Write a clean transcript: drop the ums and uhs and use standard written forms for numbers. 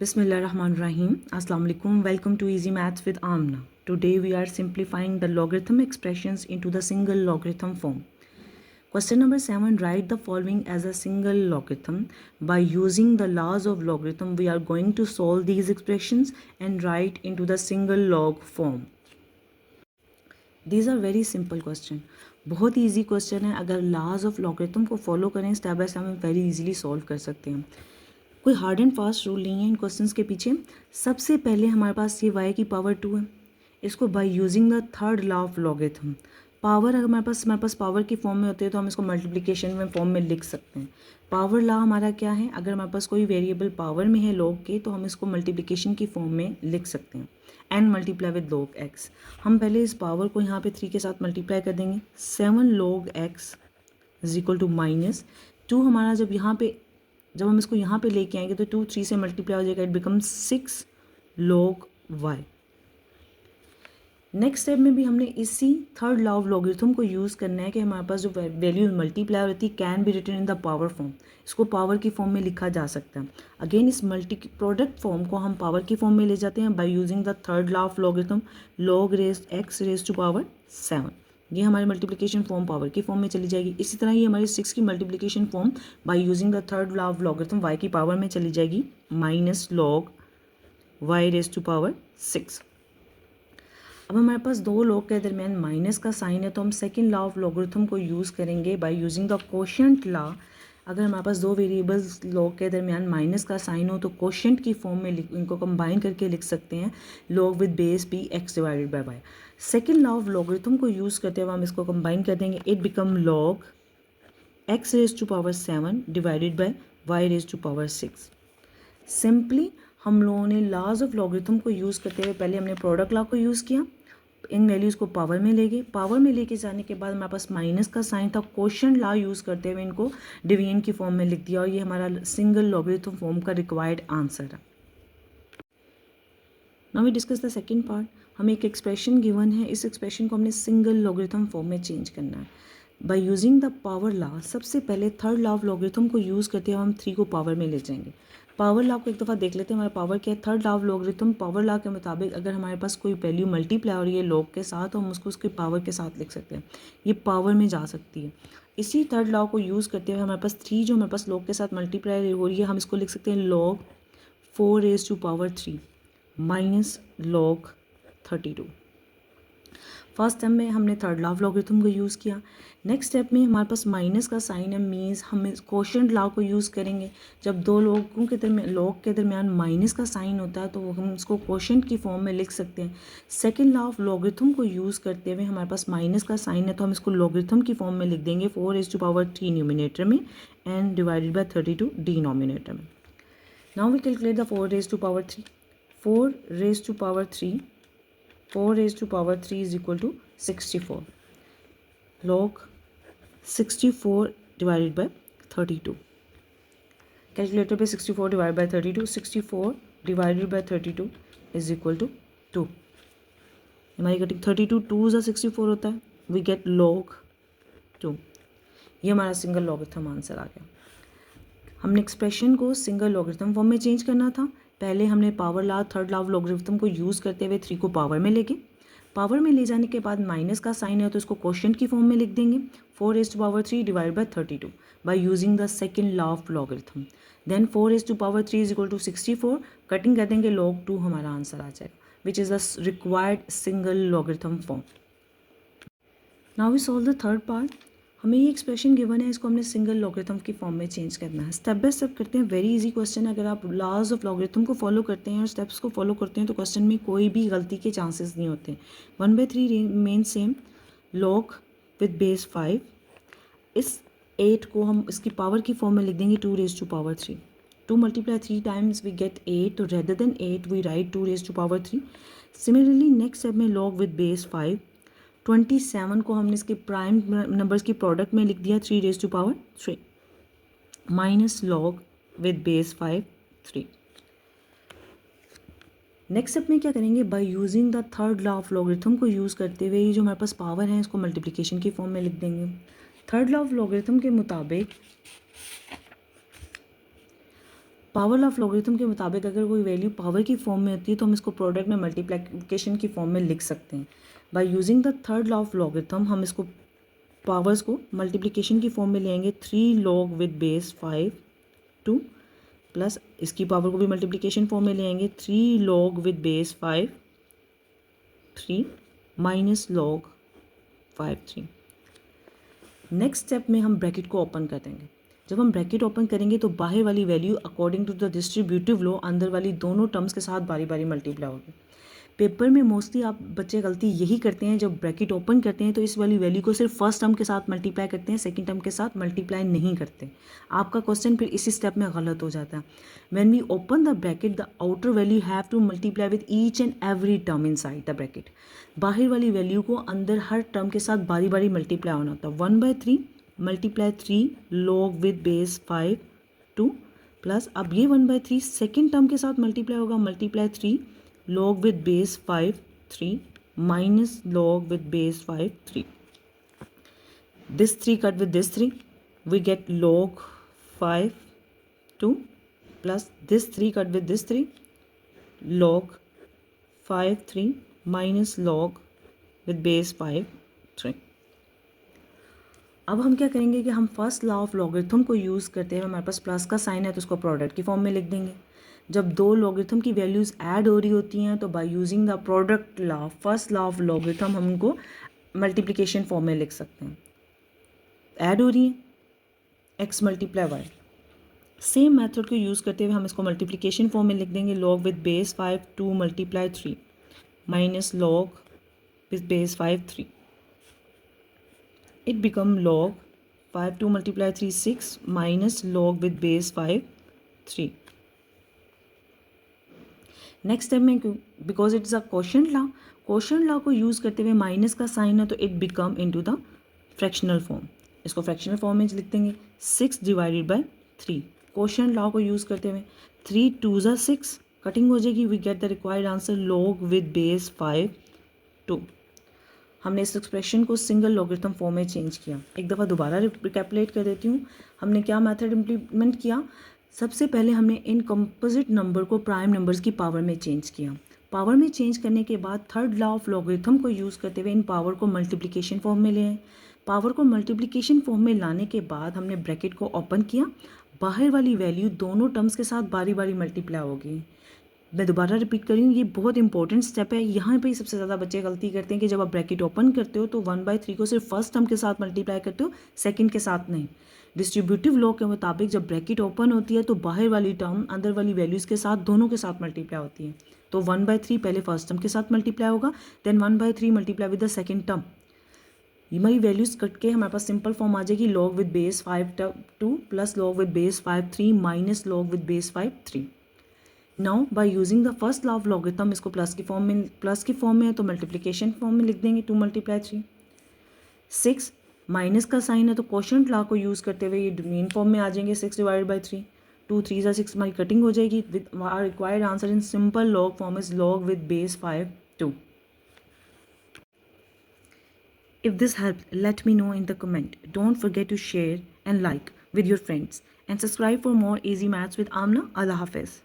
Bismillahirrahmanirrahim. Assalamu alaikum. Welcome to Easy Maths with Amna. Today we are simplifying the logarithm expressions into the single logarithm form. Question number 7. Write the following as a single logarithm. By using the laws of logarithm, we are going to solve these expressions and write into the single log form. These are very simple question. बहुत easy question है. अगर laws of logarithm को follow करें step by step हम very easily solve कर सकते हैं. कोई हार्ड एंड फास्ट रूल नहीं है इन क्वेश्चंस के पीछे. सबसे पहले हमारे पास ये y की पावर 2 है. इसको bye using the third law of logarithm, power अगर हमारे पास पावर की फॉर्म में होती है तो हम इसको मल्टीप्लिकेशन में फॉर्म में लिख सकते हैं. पावर लॉ हमारा क्या है, अगर हमारे पास कोई वेरिएबल पावर में है लॉग के तो हम इसको मल्टीप्लिकेशन की फॉर्म में लिख सकते हैं. And multiply with log x. हम पहले इस पावर को यहाँ पे 3 के साथ मल्टीप्लाई कर देंगे. 7 log x is equal to minus 2. हमारा जब हम इसको यहाँ पे लेके आएंगे तो 2 3 से मल्टीप्लाई हो जाएगा. It become 6 log y. Next step में भी हमने इसी थर्ड लॉ ऑफ लॉगरिथम को यूज़ करना है कि हमारे पास जो वैल्यू मल्टीप्लाई होती है can be written in the power form. इसको पावर की फॉर्म में लिखा जा सकता है. अगेन इस मल्टी प्रोडक्ट फॉर्म को हम पावर की फॉर्म में ले जाते हैं by using the third law of logarithm. Log raise x raise to power 7. ये हमारी मल्टीप्लिकेशन फॉर्म पावर की फॉर्म में चली जाएगी. इसी तरह ये हमारी 6 की multiplication form by using the third law of logarithm y की पावर में चली जाएगी minus log y raise to power 6. अब हमारे पास दो लॉग के दरमियान माइनस का साइन है तो हम सेकंड लॉ ऑफ लॉगरिथम को यूज़ करेंगे by using the quotient law. अगर हमारे पास दो वेरिएबल्स लॉग के दरमियान माइनस का साइन हो तो कोशेंट की फॉर्म में इनको कंबाइन करके लिख सकते हैं log with base p x divided by y. Second law of logarithm को यूज़ करते हुए हम इसको कंबाइन कर देंगे. It become log x raise to power 7 divided by y raise to power 6. Simply हम लोगों ने लॉज ऑफ लॉगरिथम को यूज़ करते हुए पहले हमने प्रोडक्ट लॉ को यूज़ किया. इन वैल्यूज़ को पावर में ले गए. पावर में लेके जाने के बाद हमारे पास माइनस का साइन था. कोशेंट लॉ यूज़ करते हुए इनको डिवीजन की फॉर्म में लिख दिया और ये हमारा सिंगल लॉगरिथम फॉर्म का रिक्वायर्ड आंसर है. Now we discuss the second part. हमें एक एक्सप्रेशन गिवन है. इस एक्सप्रेशन को हमने सिंगल लॉगरिथम फॉर्म में चेंज करना है by using the power law. सबसे पहले थर्ड लॉ ऑफ लॉगरिथम को यूज़ करते हुए हम 3 को पावर में ले जाएंगे. पावर लॉ को एक दफ़ा देख लेते हैं. हमारा पावर क्या है, third law of logarithm. Power law के मुताबिक अगर हमारे पास कोई वैल्यू मल्टीप्लाई हो रही है लॉग के साथ तो हम उसको उसकी पावर के साथ लिख सकते हैं. ये पावर में जा सकती है. इसी थर्ड लॉ को यूज़ करते हुए हमारे पास 3 जो हमारे पास लॉग के साथ मल्टीप्लाई हो रही है हम इसको लिख सकते हैं log 4 raise to power 3 minus log 32. First step में हमने थर्ड लॉ ऑफ लॉगरिथम को यूज़ किया. नेक्स्ट स्टेप में हमारे पास माइनस का साइन है मीन्स हम कोशेंट लॉ को यूज़ करेंगे. जब दो लोगों के दरमियान लॉग के दरमियान माइनस का साइन होता है तो हम उसको कोशेंट की फॉर्म में लिख सकते हैं. सेकंड लॉ ऑफ लॉगरिथम को यूज़ करते हुए हमारे पास माइनस का साइन है तो हम इसको लॉगरिथम की फॉर्म में लिख देंगे 4 रेज टू पावर 3 न्यूमिनेटर में एंड डिवाइडेड बाय 32 डिनोमिनेटर में. Now we calculate the 4 raise to power 3. 4 raise to power 3 4 raised to power 3 is equal to 64. Log 64 divided by 32. Calculator पे 64 divided by 32. 64 divided by 32 is equal to 2. हमारी cutting 32 2 ज़ा 64 होता है. We get log 2. ये हमारा single logarithm answer आ गया. हमने expression को सिंगल लॉगरिथम फॉर्म में चेंज करना था. पहले हमने power law third law of logarithm को यूज़ करते हुए 3 को पावर में ले गए. पावर में ले जाने के बाद माइनस का साइन है तो इसको कोशेंट की फॉर्म में लिख देंगे 4 raise to power 3 divide by 32 by using the second law of logarithm. Then 4 raise to power 3 is equal to 64. Cutting कर देंगे लॉग 2 हमारा आंसर आ जाएगा which is the required single logarithm form. Now we solve the third part. हमें ये expression given है, इसको हमने सिंगल लॉगरिथम की फॉर्म में चेंज करना है. स्टेप बाय स्टेप करते हैं. वेरी इजी क्वेश्चन है. अगर आप लॉज ऑफ लॉगरिथम को फॉलो करते हैं और स्टेप्स को फॉलो करते हैं तो क्वेश्चन में कोई भी गलती के चांसेस नहीं होते. 1/3 remain same. Log with base 5. इस 8 को हम इसकी पावर की फॉर्म में लिख देंगे 2 raise to power 3. 2 multiply 3 times we get 8. तो rather than 8 we write 2 raise to power 3. Similarly next step में लॉग विद बेस 5. 27 को हमने इसके प्राइम नंबर्स की प्रोडक्ट में लिख दिया 3 raise to power 3 minus log with base 5 3. Next step में क्या करेंगे by using the third law of logarithm को यूज़ करते हुए ये जो हमारे पास पावर है इसको मल्टीप्लिकेशन की फॉर्म में लिख देंगे. थर्ड लॉ ऑफ लॉगरिथम के मुताबिक पावर ऑफ लॉगरिथम के मुताबिक अगर कोई वैल्यू पावर की फॉर्म में होती है तो हम इसको प्रोडक्ट में मल्टीप्लिकेशन की फॉर्म में लिख सकते हैं। By using the third law of logarithm हम इसको पावर्स को मल्टीप्लिकेशन की फॉर्म में लेंगे 3 log विद बेस 5 2 प्लस इसकी पावर को भी मल्टीप्लिकेशन फॉर्म में लेंगे 3 log with base 5 3 minus log 5 3। Next step में हम ब्रैकेट को ओपन कर देंगे। जब हम ब्रैकेट ओपन करेंगे तो बाहर वाली value according to the distributive law अंदर वाली दोनों टर्म्स के साथ बारी बारी मल्टीप्लाई होगी। पेपर में मोस्टली आप बच्चे गलती यही करते हैं, जब ब्रैकेट ओपन करते हैं तो इस वाली वैल्यू को सिर्फ फर्स्ट टर्म के साथ मल्टीप्लाई करते हैं, सेकंड टर्म के साथ मल्टीप्लाई नहीं करते। आपका क्वेश्चन फिर इसी स्टेप में गलत हो जाता है। When we open the bracket the outer value have to multiply with each and every term inside the bracket. बाहर वाली वैल्यू को अंदर हर टर्म के साथ बारी बारी मल्टीप्लाई होना होता है। 1/3 multiply 3 log with base 5 2 plus अब ये 1/3 सेकेंड टर्म के साथ मल्टीप्लाई होगा, multiply 3 log with base 5 3 minus log with base 5 3. This 3 cut with this 3, we get log 5 2 plus this 3 cut with this 3 log 5 3 minus log with base 5 3. अब हम क्या करेंगे कि हम फर्स्ट लॉ ऑफ लॉगरिथम को यूज़ करते हैं। हमारे पास प्लस का साइन है तो उसको प्रोडक्ट की फॉर्म में लिख देंगे। जब दो लॉगरिथम की वैल्यूज़ ऐड हो रही होती हैं तो bye using the product law first law of logarithm हम उनको मल्टीप्लिकेशन फॉर्म में लिख सकते हैं। ऐड हो रही है x multiply y, same method को यूज़ करते हुए हम इसको मल्टीप्लिकेशन फॉर्म में लिख देंगे। Log with base 5 2 multiply 3 minus log with base 5 3। It become log 5 2 multiply 3 6 minus log with base 5 3. Next step में because it is a quotient law को यूज़ करते हुए माइनस का साइन है तो it become into the fractional form. इसको fractional form में लिख देंगे 6 डिवाइडेड बाय 3। क्वोशंट लॉ को यूज़ करते हुए 3 2 ज़ा 6 कटिंग हो जाएगी, we get the required answer log with base 5 2। हमने इस एक्सप्रेशन को सिंगल लॉगरिथम फॉर्म में चेंज किया। एक दफ़ा दोबारा रिकैपुलेट कर देती हूँ। हमने क्या मेथड इम्प्लीमेंट किया। सबसे पहले हमने इन कंपोजिट नंबर को प्राइम नंबर्स की पावर में चेंज किया। पावर में चेंज करने के बाद थर्ड लॉ ऑफ लॉगरिथम को यूज़ करते हुए इन पावर को मल्टीप्लिकेशन फॉर्म में ले आए। पावर को मल्टीप्लिकेशन फॉर्म में लाने के बाद हमने ब्रैकेट को ओपन किया। बाहर वाली वैल्यू दोनों टर्म्स के साथ बारी बारी मल्टीप्लाई होगी। मैं दोबारा रिपीट कर रही हूँ, ये बहुत इंपॉर्टेंट स्टेप है। यहाँ पे सबसे ज़्यादा बच्चे गलती करते हैं कि जब आप ब्रैकेट ओपन करते हो तो 1/3 को सिर्फ फर्स्ट टर्म के साथ मल्टीप्लाई करते हो, सेकंड के साथ नहीं। डिस्ट्रीब्यूटिव लॉ के मुताबिक जब ब्रैकेट ओपन होती है तो बाहर वाली टर्म अंदर वाली वैल्यूज़ के साथ दोनों के साथ मल्टीप्लाई होती है। तो 1/3 पहले फर्स्ट टर्म के साथ मल्टीप्लाई होगा, then 1/3 multiply with the second term. ये हमारी वैल्यूज़ कट के हमारे पास सिंपल फॉर्म आ जाएगी log with base 5 2 plus log with base 5 3 minus log with base 5 3। Now bye using the first law of logarithm इसको plus की form में है तो मल्टीप्लिकेशन फॉर्म में लिख देंगे 2 मल्टीप्लाई 3। 6 माइनस का साइन है तो क्वोशंट लॉ को यूज़ करते हुए ये मेन फॉर्म में आ जाएंगे 6 डिवाइडेड बाई 3। 2 3 ज़ा 6 हमारी कटिंग हो जाएगी। With our required answer in simple log form is log with base 5 2। If this helped, let me know in the comment. Don't forget to share and like with your friends and subscribe for more easy maths with Amna. Allah Hafiz.